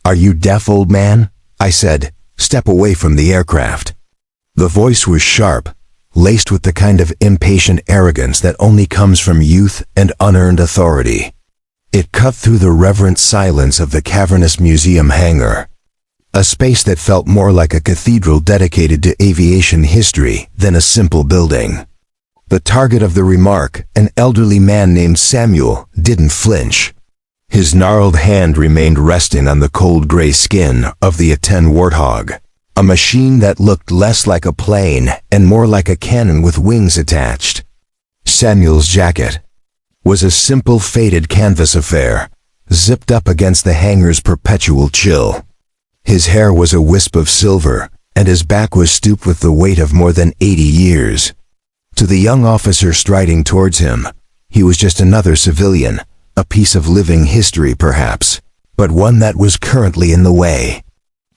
"Are you deaf, old man?" I said. "Step away from the aircraft." The voice was sharp, laced with the kind of impatient arrogance that only comes from youth and unearned authority. It cut through the reverent silence of the cavernous museum hangar, a space that felt more like a cathedral dedicated to aviation history than a simple building. The target of the remark, an elderly man named Samuel, didn't flinch. His gnarled hand remained resting on the cold gray skin of the A-10 Warthog, a machine that looked less like a plane and more like a cannon with wings attached. Samuel's jacket was a simple faded canvas affair, zipped up against the hangar's perpetual chill. His hair was a wisp of silver, and his back was stooped with the weight of more than 80 years. To the young officer striding towards him, he was just another civilian, a piece of living history perhaps, but one that was currently in the way.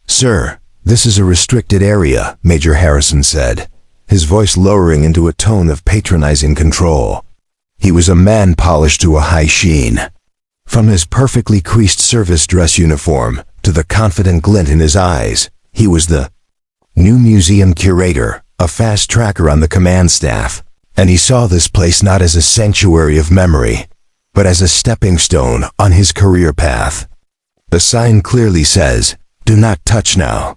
"Sir, this is a restricted area," Major Harrison said, his voice lowering into a tone of patronizing control. He was a man polished to a high sheen. From his perfectly creased service dress uniform to the confident glint in his eyes, he was the new museum curator, a fast tracker on the command staff, and he saw this place not as a sanctuary of memory, but as a stepping stone on his career path. The sign clearly says, "Do not touch now.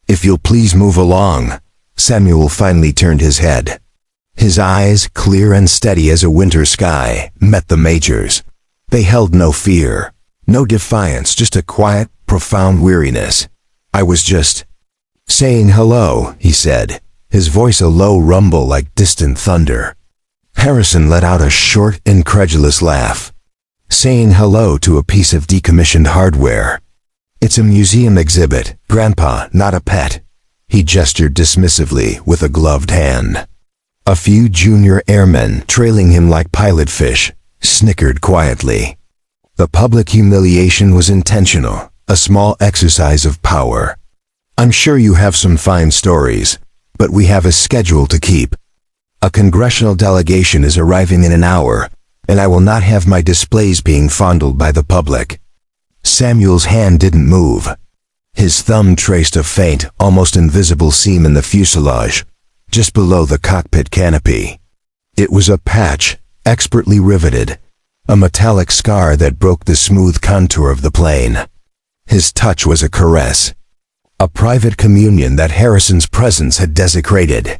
If you'll please move along." Samuel finally turned his head. His eyes, clear and steady as a winter sky, met the Major's. They held no fear, no defiance, just a quiet, profound weariness. "I was just saying hello," he said, his voice a low rumble like distant thunder. Harrison let out a short, incredulous laugh. "Saying hello to a piece of decommissioned hardware. It's a museum exhibit, Grandpa, not a pet." He gestured dismissively with a gloved hand. A few junior airmen, trailing him like pilot fish, snickered quietly. The public humiliation was intentional, a small exercise of power. "I'm sure you have some fine stories, but we have a schedule to keep. A congressional delegation is arriving in an hour, and I will not have my displays being fondled by the public." Samuel's hand didn't move. His thumb traced a faint, almost invisible seam in the fuselage, just below the cockpit canopy. It was a patch, expertly riveted, a metallic scar that broke the smooth contour of the plane. His touch was a caress, a private communion that Harrison's presence had desecrated.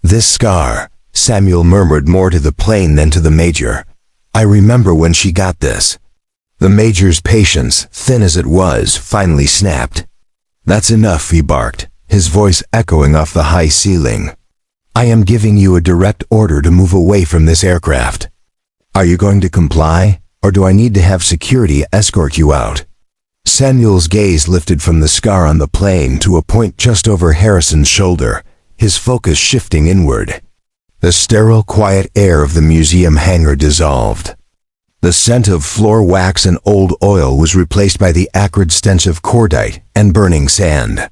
"This scar," Samuel murmured more to the plane than to the Major. "I remember when she got this." The Major's patience, thin as it was, finally snapped. "That's enough," he barked, his voice echoing off the high ceiling. "I am giving you a direct order to move away from this aircraft. Are you going to comply, or do I need to have security escort you out?" Samuel's gaze lifted from the scar on the plane to a point just over Harrison's shoulder, his focus shifting inward. The sterile, quiet air of the museum hangar dissolved. The scent of floor wax and old oil was replaced by the acrid stench of cordite and burning sand.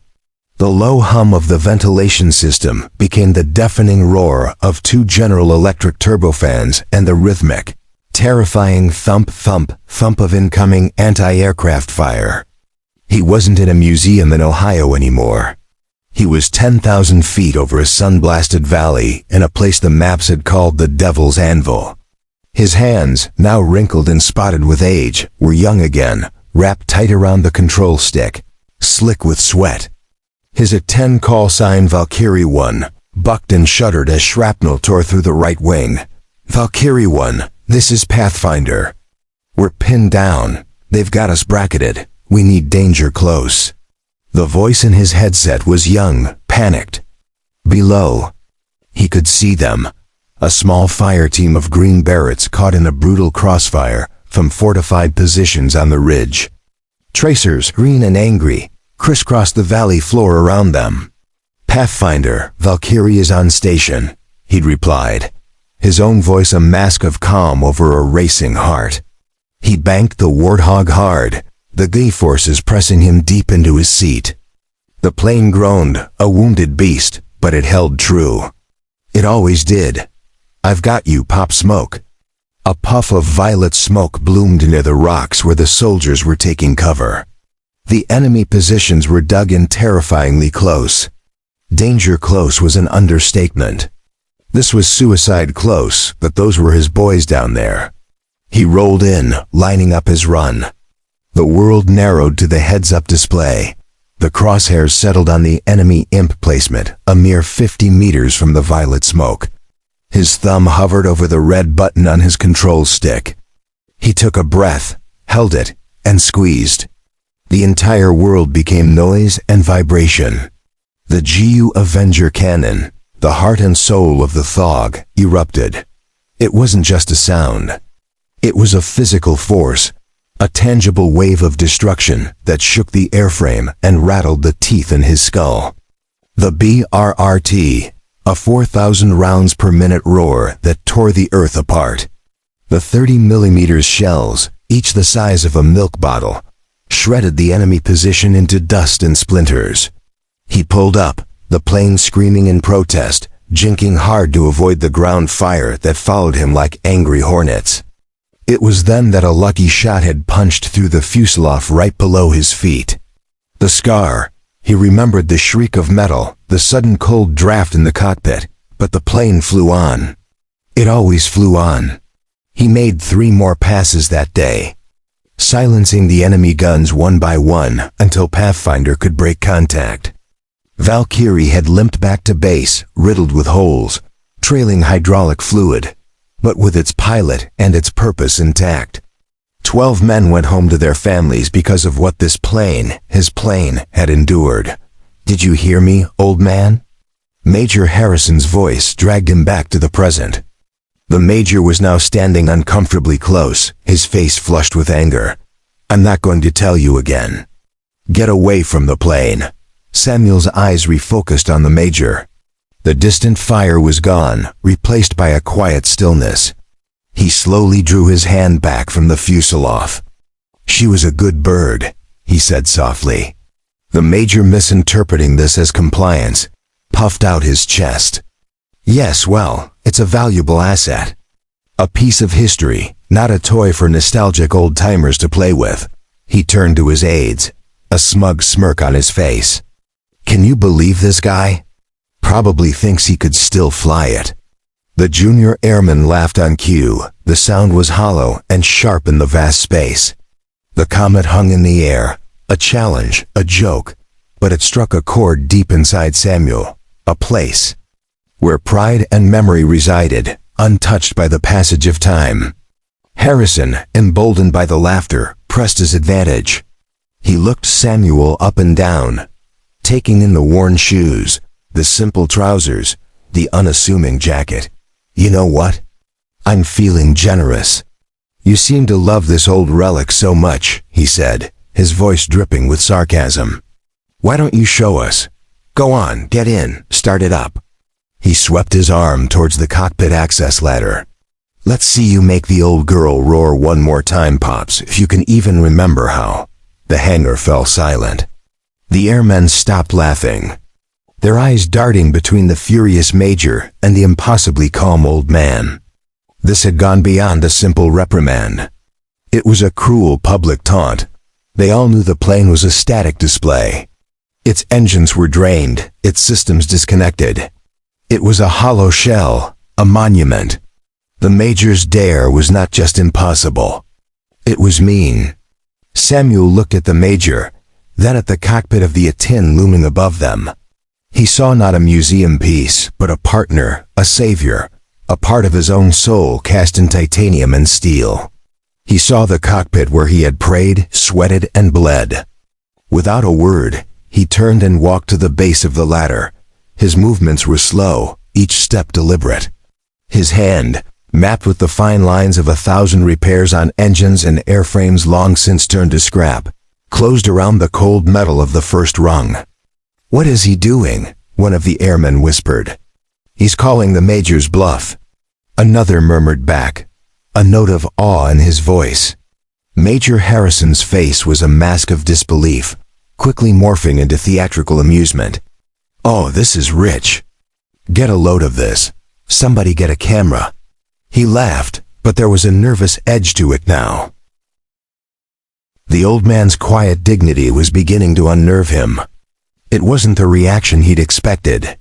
The low hum of the ventilation system became the deafening roar of two General Electric turbofans and the rhythmic, terrifying thump, thump, thump of incoming anti-aircraft fire. He wasn't in a museum in Ohio anymore. He was 10,000 feet over a sun-blasted valley in a place the maps had called the Devil's Anvil. His hands, now wrinkled and spotted with age, were young again, wrapped tight around the control stick, slick with sweat. His A-10 call sign Valkyrie 1 bucked and shuddered as shrapnel tore through the right wing. "Valkyrie 1, this is Pathfinder. We're pinned down. They've got us bracketed. We need danger close." The voice in his headset was young, panicked. Below, he could see them. A small fire team of Green Berets caught in a brutal crossfire from fortified positions on the ridge. Tracers, green and angry, crisscrossed the valley floor around them. "Pathfinder, Valkyrie is on station," he'd replied, his own voice a mask of calm over a racing heart. He banked the Warthog hard, the glee forces pressing him deep into his seat. The plane groaned, a wounded beast, but it held true. It always did. "I've got you, Pop Smoke." A puff of violet smoke bloomed near the rocks where the soldiers were taking cover. The enemy positions were dug in terrifyingly close. Danger close was an understatement. This was suicide close, but those were his boys down there. He rolled in, lining up his run. The world narrowed to the heads-up display. The crosshairs settled on the enemy imp placement, a mere 50 meters from the violet smoke. His thumb hovered over the red button on his control stick. He took a breath, held it, and squeezed. The entire world became noise and vibration. The GU Avenger cannon, the heart and soul of the Thog, erupted. It wasn't just a sound. It was a physical force, a tangible wave of destruction that shook the airframe and rattled the teeth in his skull. The BRRT, a 4,000 rounds per minute roar that tore the earth apart. The 30mm shells, each the size of a milk bottle, shredded the enemy position into dust and splinters. He pulled up, the plane screaming in protest, jinking hard to avoid the ground fire that followed him like angry hornets. It was then that a lucky shot had punched through the fuselage right below his feet. The scar. He remembered the shriek of metal, the sudden cold draft in the cockpit, but the plane flew on. It always flew on. He made 3 more passes that day, silencing the enemy guns one by one until Pathfinder could break contact. Valkyrie had limped back to base, riddled with holes, trailing hydraulic fluid, but with its pilot and its purpose intact. 12 men went home to their families because of what this plane, his plane, had endured. "Did you hear me, old man?" Major Harrison's voice dragged him back to the present. The Major was now standing uncomfortably close, his face flushed with anger. "I'm not going to tell you again. Get away from the plane." Samuel's eyes refocused on the Major. The distant fire was gone, replaced by a quiet stillness. He slowly drew his hand back from the fuselage. "She was a good bird," he said softly. The Major, misinterpreting this as compliance, puffed out his chest. "Yes, well, it's a valuable asset. A piece of history, not a toy for nostalgic old-timers to play with." He turned to his aides, a smug smirk on his face. "Can you believe this guy? Probably thinks he could still fly it." The junior airman laughed on cue. The sound was hollow and sharp in the vast space. The comet hung in the air, a challenge, a joke, but it struck a chord deep inside Samuel, a place where pride and memory resided, untouched by the passage of time. Harrison, emboldened by the laughter, pressed his advantage. He looked Samuel up and down, taking in the worn shoes, the simple trousers, the unassuming jacket. "You know what? I'm feeling generous. You seem to love this old relic so much," he said, his voice dripping with sarcasm. "Why don't you show us? Go on, get in, start it up." He swept his arm towards the cockpit access ladder. "Let's see you make the old girl roar one more time, Pops, if you can even remember how." The hangar fell silent. The airmen stopped laughing, their eyes darting between the furious Major and the impossibly calm old man. This had gone beyond a simple reprimand. It was a cruel public taunt. They all knew the plane was a static display. Its engines were drained, its systems disconnected. It was a hollow shell, a monument. The Major's dare was not just impossible. It was mean. Samuel looked at the Major, then at the cockpit of the A-10 looming above them. He saw not a museum piece, but a partner, a savior, a part of his own soul cast in titanium and steel. He saw the cockpit where he had prayed, sweated, and bled. Without a word, he turned and walked to the base of the ladder. His movements were slow, each step deliberate. His hand, mapped with the fine lines of 1,000 repairs on engines and airframes long since turned to scrap, closed around the cold metal of the first rung. "What is he doing?" one of the airmen whispered. "He's calling the Major's bluff." Another murmured back, a note of awe in his voice. Major Harrison's face was a mask of disbelief, quickly morphing into theatrical amusement. "Oh, this is rich. Get a load of this. Somebody get a camera." He laughed, but there was a nervous edge to it now. The old man's quiet dignity was beginning to unnerve him. It wasn't the reaction he'd expected.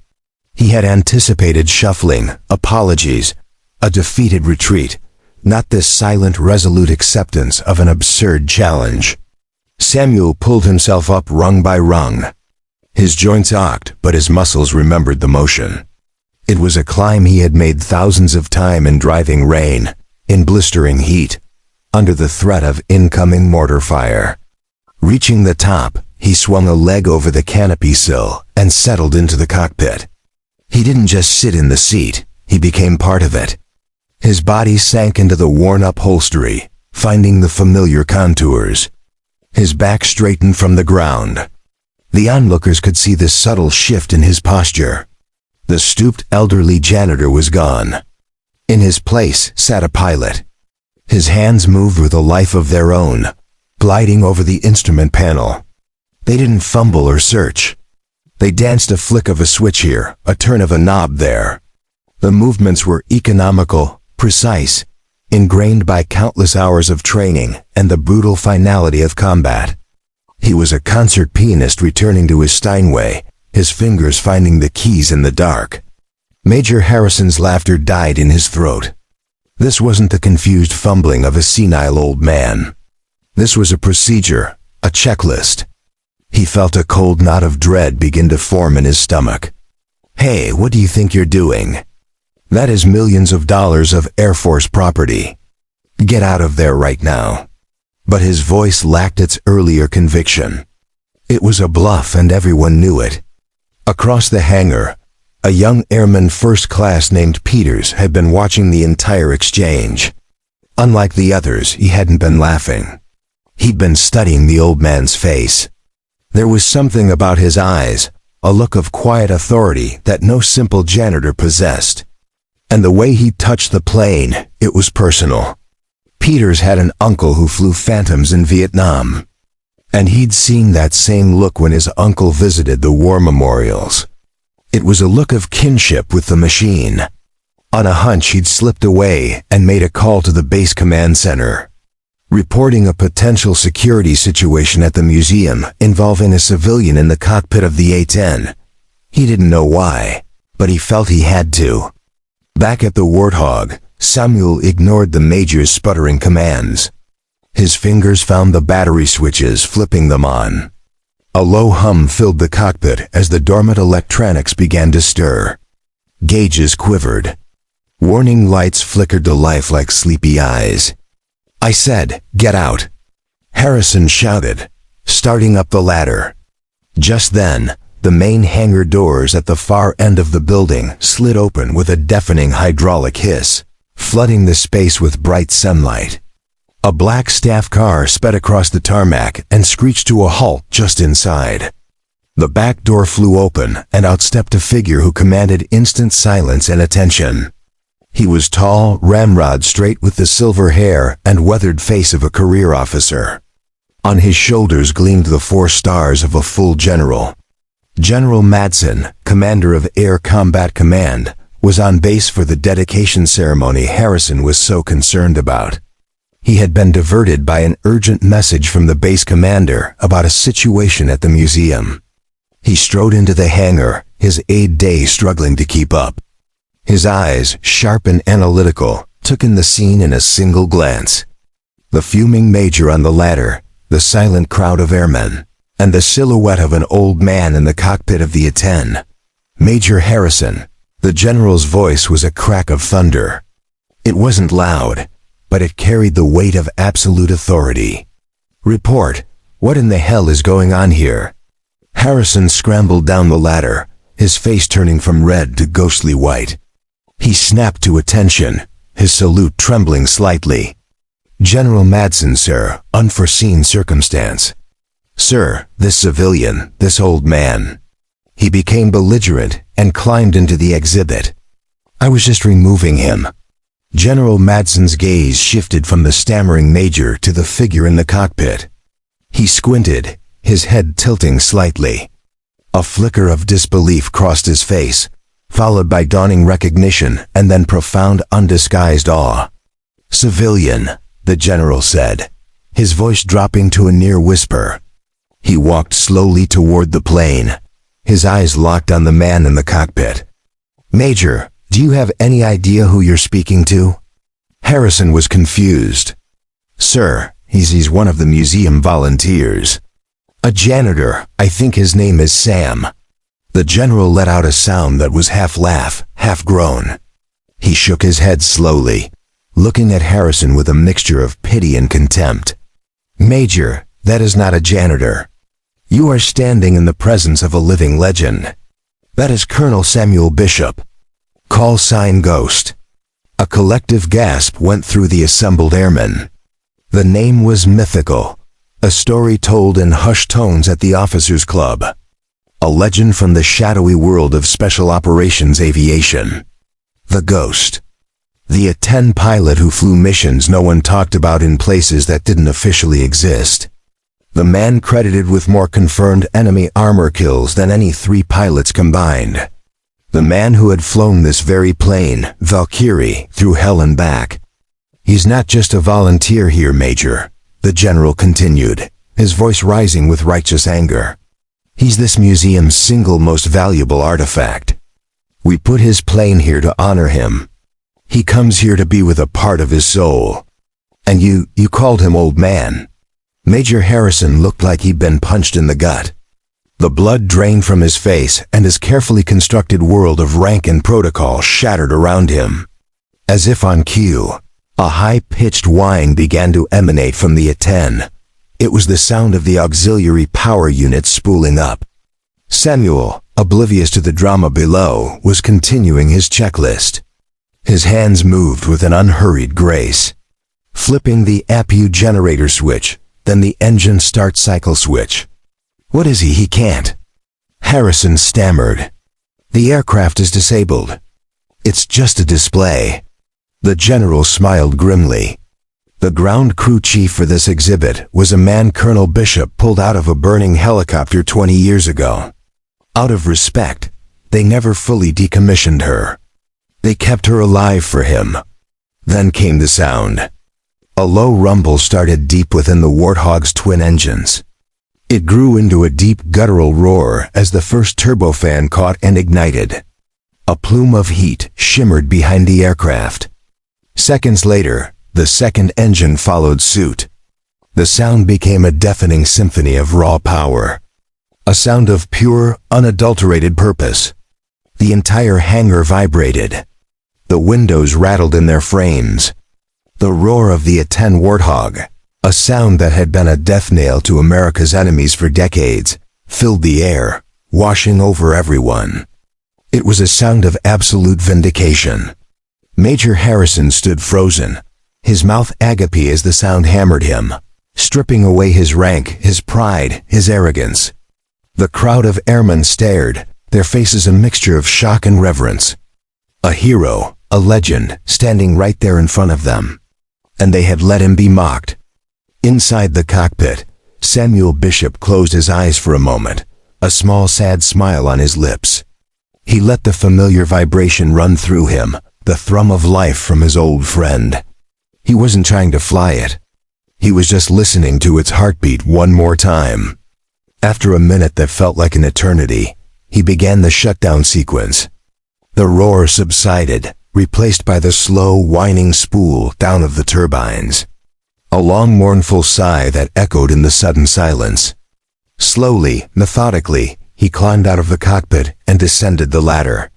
He had anticipated shuffling, apologies, a defeated retreat, not this silent, resolute acceptance of an absurd challenge. Samuel pulled himself up rung by rung. His joints ached, but his muscles remembered the motion. It was a climb he had made thousands of times in driving rain, in blistering heat, under the threat of incoming mortar fire. Reaching the top, he swung a leg over the canopy sill and settled into the cockpit. He didn't just sit in the seat, he became part of it. His body sank into the worn upholstery, finding the familiar contours. His back straightened from the ground. The onlookers could see the subtle shift in his posture. The stooped elderly janitor was gone. In his place sat a pilot. His hands moved with a life of their own, gliding over the instrument panel. They didn't fumble or search. They danced a flick of a switch here, a turn of a knob there. The movements were economical, precise, ingrained by countless hours of training and the brutal finality of combat. He was a concert pianist returning to his Steinway, his fingers finding the keys in the dark. Major Harrison's laughter died in his throat. This wasn't the confused fumbling of a senile old man. This was a procedure, a checklist. He felt a cold knot of dread begin to form in his stomach. "Hey, what do you think you're doing? That is millions of dollars of Air Force property. Get out of there right now." But his voice lacked its earlier conviction. It was a bluff and everyone knew it. Across the hangar, a young airman first class named Peters had been watching the entire exchange. Unlike the others, he hadn't been laughing. He'd been studying the old man's face. There was something about his eyes, a look of quiet authority that no simple janitor possessed. And the way he touched the plane, it was personal. Peters had an uncle who flew Phantoms in Vietnam. And he'd seen that same look when his uncle visited the war memorials. It was a look of kinship with the machine. On a hunch, he'd slipped away and made a call to the base command center, reporting a potential security situation at the museum involving a civilian in the cockpit of the A-10. He didn't know why, but he felt he had to. Back at the Warthog, Samuel ignored the major's sputtering commands. His fingers found the battery switches, flipping them on. A low hum filled the cockpit as the dormant electronics began to stir. Gauges quivered. Warning lights flickered to life like sleepy eyes. "I said, get out," Harrison shouted, starting up the ladder. Just then, the main hangar doors at the far end of the building slid open with a deafening hydraulic hiss, flooding the space with bright sunlight. A black staff car sped across the tarmac and screeched to a halt just inside. The back door flew open and out stepped a figure who commanded instant silence and attention. He was tall, ramrod straight with the silver hair and weathered face of a career officer. On his shoulders gleamed the 4 stars of a full general. General Madsen, commander of Air Combat Command, was on base for the dedication ceremony Harrison was so concerned about. He had been diverted by an urgent message from the base commander about a situation at the museum. He strode into the hangar, his aide-de struggling to keep up. His eyes, sharp and analytical, took in the scene in a single glance. The fuming major on the ladder, the silent crowd of airmen, and the silhouette of an old man in the cockpit of the A-10. Major Harrison. The general's voice was a crack of thunder. It wasn't loud, but it carried the weight of absolute authority. "Report, what in the hell is going on here?" Harrison scrambled down the ladder, his face turning from red to ghostly white. He snapped to attention, his salute trembling slightly. "General Madsen, sir, unforeseen circumstance." "Sir, this civilian, this old man." He became belligerent and climbed into the exhibit. "I was just removing him." General Madsen's gaze shifted from the stammering major to the figure in the cockpit. He squinted, his head tilting slightly. A flicker of disbelief crossed his face, followed by dawning recognition and then profound undisguised awe. "Civilian," the general said, his voice dropping to a near whisper. He walked slowly toward the plane, his eyes locked on the man in the cockpit. "Major, do you have any idea who you're speaking to?" Harrison was confused. "Sir, he's one of the museum volunteers. A janitor, I think his name is Sam." The general let out a sound that was half laugh, half groan. He shook his head slowly, looking at Harrison with a mixture of pity and contempt. "Major, that is not a janitor. You are standing in the presence of a living legend. That is Colonel Samuel Bishop. Call sign Ghost." A collective gasp went through the assembled airmen. The name was mythical, a story told in hushed tones at the officers' club. A legend from the shadowy world of special operations aviation. The Ghost. The A-10 pilot who flew missions no one talked about in places that didn't officially exist. The man credited with more confirmed enemy armor kills than any 3 pilots combined. The man who had flown this very plane, Valkyrie, through hell and back. "He's not just a volunteer here, Major," the general continued, his voice rising with righteous anger. "He's this museum's single most valuable artifact. We put his plane here to honor him. He comes here to be with a part of his soul. And you called him old man." Major Harrison looked like he'd been punched in the gut. The blood drained from his face and his carefully constructed world of rank and protocol shattered around him. As if on cue, a high-pitched whine began to emanate from the A-10. It was the sound of the auxiliary power unit spooling up. Samuel, oblivious to the drama below, was continuing his checklist. His hands moved with an unhurried grace, flipping the APU generator switch, then the engine start cycle switch. "What is he can't?" Harrison stammered. "The aircraft is disabled. It's just a display." The general smiled grimly. The ground crew chief for this exhibit was a man Colonel Bishop pulled out of a burning helicopter 20 years ago. Out of respect, they never fully decommissioned her. They kept her alive for him. Then came the sound. A low rumble started deep within the Warthog's twin engines. It grew into a deep guttural roar as the first turbofan caught and ignited. A plume of heat shimmered behind the aircraft. Seconds later, the second engine followed suit. The sound became a deafening symphony of raw power. A sound of pure, unadulterated purpose. The entire hangar vibrated. The windows rattled in their frames. The roar of the A-10 Warthog, a sound that had been a death nail to America's enemies for decades, filled the air, washing over everyone. It was a sound of absolute vindication. Major Harrison stood frozen, his mouth agape as the sound hammered him, stripping away his rank, his pride, his arrogance. The crowd of airmen stared, their faces a mixture of shock and reverence. A hero, a legend, standing right there in front of them. And they had let him be mocked. Inside the cockpit, Samuel Bishop closed his eyes for a moment, a small sad smile on his lips. He let the familiar vibration run through him, the thrum of life from his old friend. He wasn't trying to fly it. He was just listening to its heartbeat one more time. After a minute that felt like an eternity, he began the shutdown sequence. The roar subsided, replaced by the slow, whining spool down of the turbines. A long, mournful sigh that echoed in the sudden silence. Slowly, methodically, he climbed out of the cockpit and descended the ladder.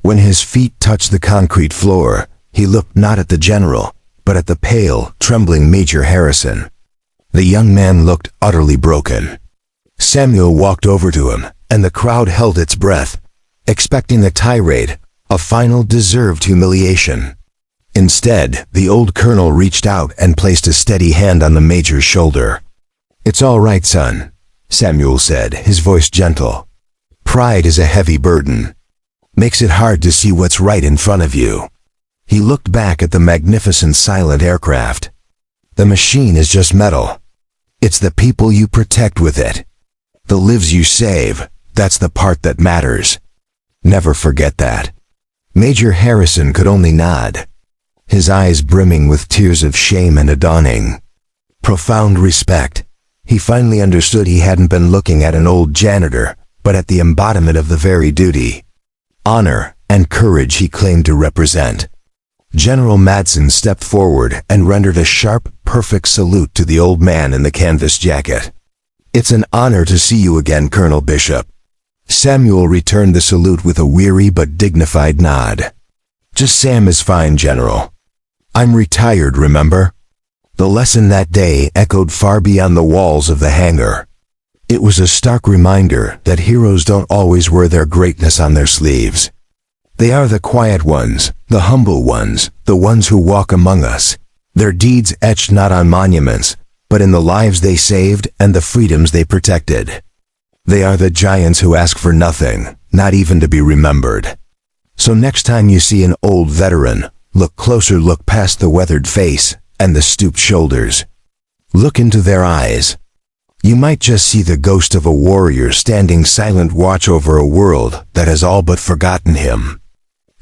When his feet touched the concrete floor, he looked not at the general, but at the pale, trembling Major Harrison. The young man looked utterly broken. Samuel walked over to him, and the crowd held its breath, expecting a tirade, a final deserved humiliation. Instead, the old colonel reached out and placed a steady hand on the major's shoulder. "It's all right, son," Samuel said, his voice gentle. "Pride is a heavy burden. Makes it hard to see what's right in front of you." He looked back at the magnificent silent aircraft. "The machine is just metal. It's the people you protect with it. The lives you save, that's the part that matters. Never forget that." Major Harrison could only nod, his eyes brimming with tears of shame and a dawning. Profound respect. He finally understood he hadn't been looking at an old janitor, but at the embodiment of the very duty, honor, and courage he claimed to represent. General Madsen stepped forward and rendered a sharp, perfect salute to the old man in the canvas jacket. "It's an honor to see you again, Colonel Bishop." Samuel returned the salute with a weary but dignified nod. "Just Sam is fine, General. I'm retired, remember?" The lesson that day echoed far beyond the walls of the hangar. It was a stark reminder that heroes don't always wear their greatness on their sleeves. They are the quiet ones, the humble ones, the ones who walk among us, their deeds etched not on monuments, but in the lives they saved and the freedoms they protected. They are the giants who ask for nothing, not even to be remembered. So next time you see an old veteran, look closer, look past the weathered face and the stooped shoulders. Look into their eyes. You might just see the ghost of a warrior standing silent watch over a world that has all but forgotten him.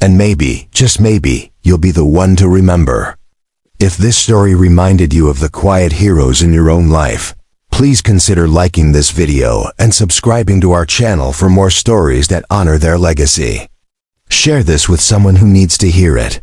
And maybe, just maybe, you'll be the one to remember. If this story reminded you of the quiet heroes in your own life, please consider liking this video and subscribing to our channel for more stories that honor their legacy. Share this with someone who needs to hear it.